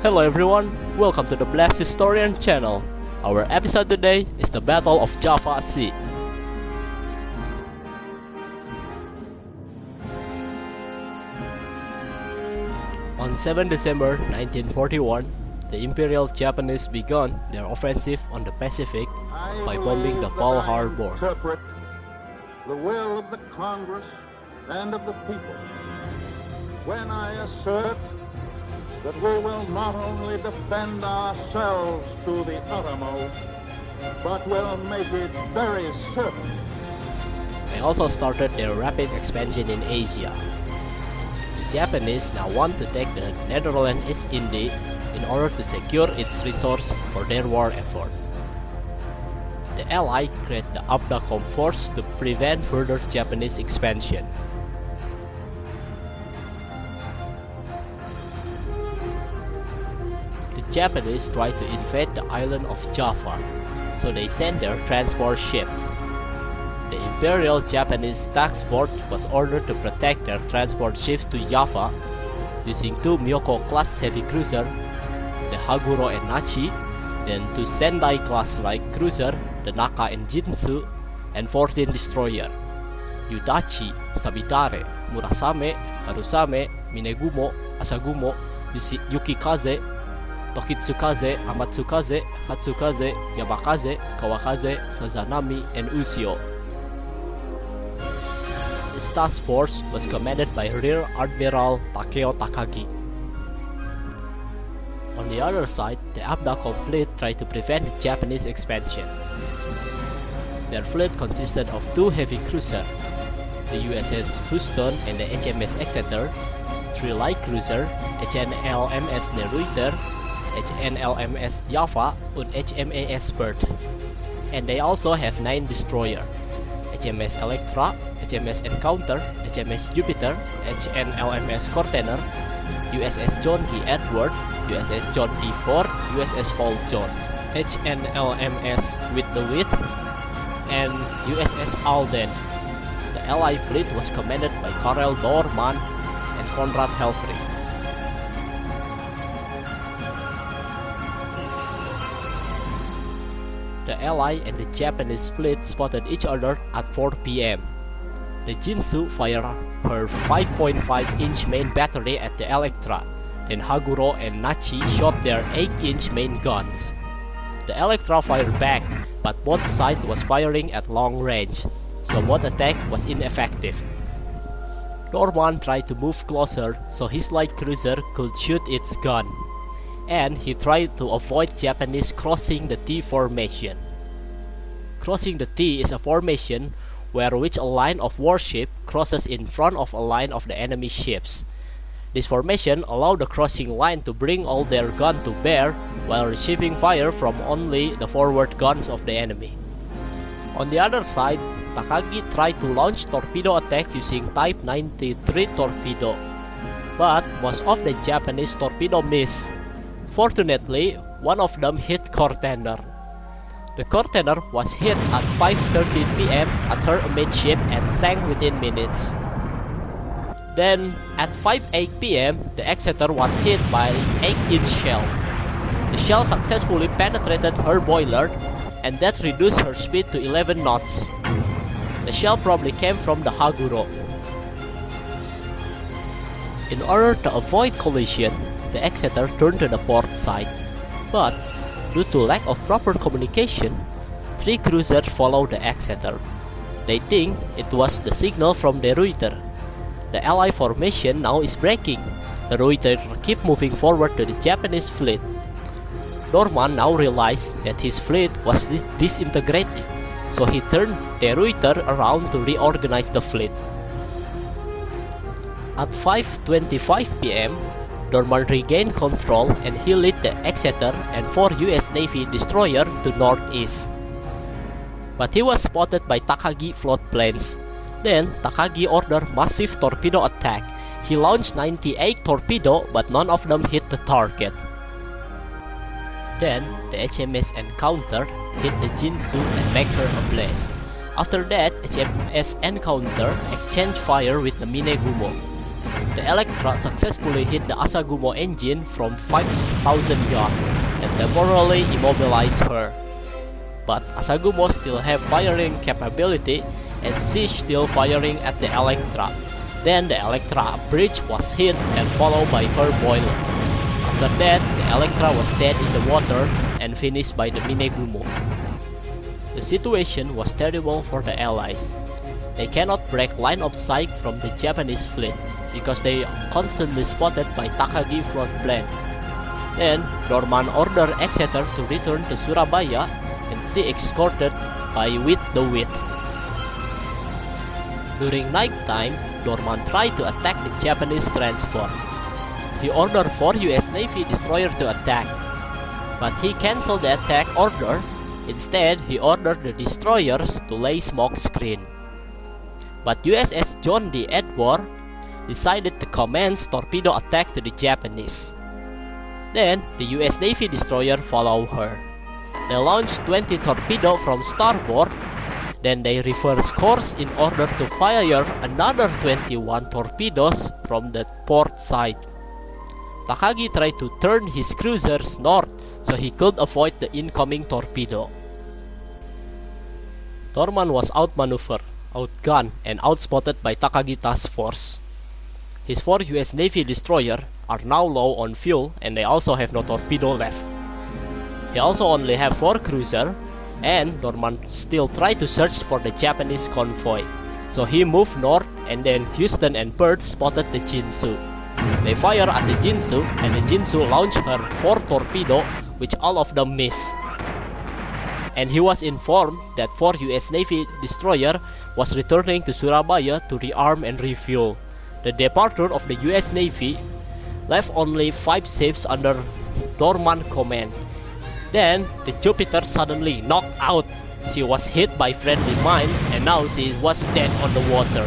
Hello everyone, welcome to the Blast Historian channel. Our episode today is the Battle of Java Sea. On 7 December 1941, the Imperial Japanese began their offensive on the Pacific by bombing the Pearl Harbor. The will of the Congress and of the people when I assert that we will not only defend ourselves to the uttermost, but will make it very certain. They also started their rapid expansion in Asia. The Japanese now want to take the Netherlands East Indies in order to secure its resource for their war effort. The Allies created the ABDACOM force to prevent further Japanese expansion. The Japanese tried to invade the island of Java, so they sent their transport ships. The Imperial Japanese Task Force was ordered to protect their transport ships to Java using two Myoko-class heavy cruisers, the Haguro and Nachi, then two Sendai-class light cruisers, the Naka and Jinsu, and 14 destroyers, Yudachi, Sabidare, Murasame, Harusame, Minegumo, Asagumo, Yukikaze, Tokitsukaze, Amatsukaze, Hatsukaze, Yamakaze, Kawakaze, Sazanami, and Usio. This task force was commanded by Rear Admiral Takeo Takagi. On the other side, the ABDACOM Fleet tried to prevent the Japanese expansion. Their fleet consisted of two heavy cruisers, the USS Houston and the HMS Exeter, three light cruisers, HNLMS Neruiter, HNLMS Java, and HMAS Bird. And they also have 9 destroyers, HMS Electra, HMS Encounter, HMS Jupiter, HNLMS Cortener, USS John D. Edward, USS John D. Ford, USS Paul Jones, HNLMS With the Wit, and USS Alden. The Allied fleet was commanded by Karel Doorman and Konrad Helfrich. The Allied and the Japanese fleet spotted each other at 4 p.m. The Jinsu fired her 5.5-inch main battery at the Electra, then Haguro and Nachi shot their 8-inch main guns. The Electra fired back, but both sides was firing at long range, so both attack was ineffective. Norman tried to move closer so his light cruiser could shoot its gun, and he tried to avoid Japanese crossing the T formation. Crossing the T is a formation where which a line of warship crosses in front of a line of the enemy ships. This formation allowed the crossing line to bring all their guns to bear while receiving fire from only the forward guns of the enemy. On the other side, Takagi tried to launch torpedo attack using Type 93 torpedo, but most of the Japanese torpedo missed. Fortunately, one of them hit Cortener. The Cortener was hit at 5:13 p.m. at her amidship and sank within minutes. Then, at 5:08 p.m., the Exeter was hit by an 8-inch shell. The shell successfully penetrated her boiler, and that reduced her speed to 11 knots. The shell probably came from the Haguro. In order to avoid collision, the Exeter turned to the port side, but due to lack of proper communication, 3 cruisers followed the Exeter. They think it was the signal from the Reuter. The Allied formation now is breaking. The Reuter keep moving forward to the Japanese fleet. Norman now realized that his fleet was disintegrated, so he turned the Reuter around to reorganize the fleet. At 5:25 p.m., Norman regained control and he led the Exeter and 4 US Navy destroyers to northeast. But he was spotted by Takagi float planes. Then Takagi ordered massive torpedo attack. He launched 98 torpedoes, but none of them hit the target. Then the HMS Encounter hit the Jinsu and made her ablaze. After that, HMS Encounter exchanged fire with the Minegumo. The Electra successfully hit the Asagumo engine from 5,000 yards and temporarily immobilized her. But Asagumo still have firing capability and she's still firing at the Electra. Then the Electra bridge was hit and followed by her boiler. After that, the Electra was dead in the water and finished by the Minegumo. The situation was terrible for the Allies. They cannot break line of sight from the Japanese fleet because they are constantly spotted by Takagi float plane. Then, Dorman ordered Exeter to return to Surabaya and she escorted by With the Wit. During night time, Dorman tried to attack the Japanese transport. He ordered 4 US Navy destroyers to attack, but he cancelled the attack order. Instead, he ordered the destroyers to lay smoke screen. But USS John D. Edward decided to commence torpedo attack to the Japanese. Then, the US Navy destroyer followed her. They launched 20 torpedoes from starboard. Then they reversed course in order to fire another 21 torpedoes from the port side. Takagi tried to turn his cruisers north so he could avoid the incoming torpedo. Dorman was outmaneuvered, outgunned, and outspotted by Takagi Task Force. His 4 US Navy destroyers are now low on fuel and they also have no torpedo left. He also only have 4 cruisers, and Dorman still tried to search for the Japanese convoy. So he moved north and then Houston and Perth spotted the Jinsu. They fired at the Jinsu and the Jinsu launched her 4 torpedoes which all of them missed. And he was informed that 4 US Navy destroyer was returning to Surabaya to rearm and refuel. The departure of the US Navy left only 5 ships under Dorman command. Then, the Jupiter suddenly knocked out. She was hit by friendly mine and now she was dead on the water.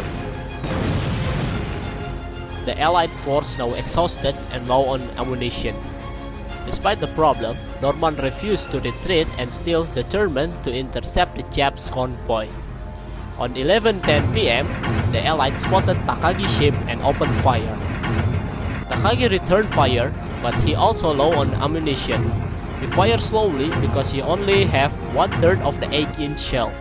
The Allied force now exhausted and low on ammunition. Despite the problem, Dorman refused to retreat and still determined to intercept the Japs convoy. On 11:10 p.m., the Allies spotted Takagi's ship and opened fire. Takagi returned fire, but he also low on ammunition. He fired slowly because he only have 1/3 of the 8-inch shell.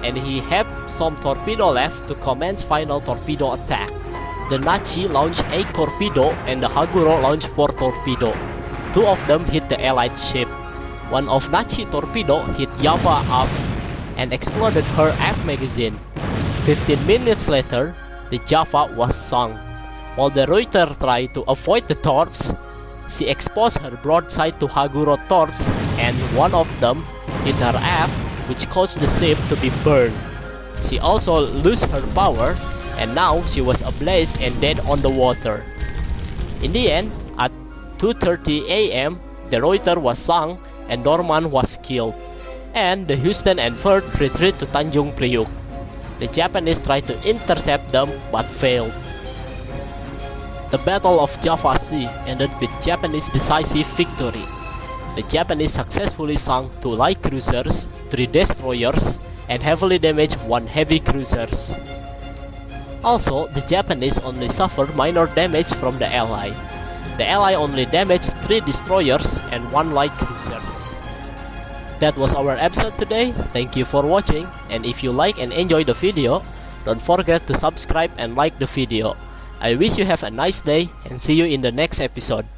And he had some torpedo left to commence final torpedo attack. The Nachi launched 8 torpedo and the Haguro launched 4 torpedo. 2 of them hit the Allied ship. One of Nachi torpedo hit Java aft and exploded her aft magazine. 15 minutes later, the Java was sunk. While the Reuter tried to avoid the torps, she exposed her broadside to Haguro torps and one of them hit her aft, which caused the ship to be burned. She also lost her power and now she was ablaze and dead on the water. In the end, at 2:30 a.m., the Reuter was sunk and Dorman was killed, and the Houston and Perth retreat to Tanjung Priok. The Japanese tried to intercept them but failed. The Battle of Java Sea ended with Japanese decisive victory. The Japanese successfully sunk 2 light cruisers, 3 destroyers, and heavily damaged 1 heavy cruiser. Also, the Japanese only suffered minor damage from the Ally. The Ally only damaged 3 destroyers and 1 light cruiser. That was our episode today. Thank you for watching, and if you like and enjoy the video, don't forget to subscribe and like the video. I wish you have a nice day and see you in the next episode.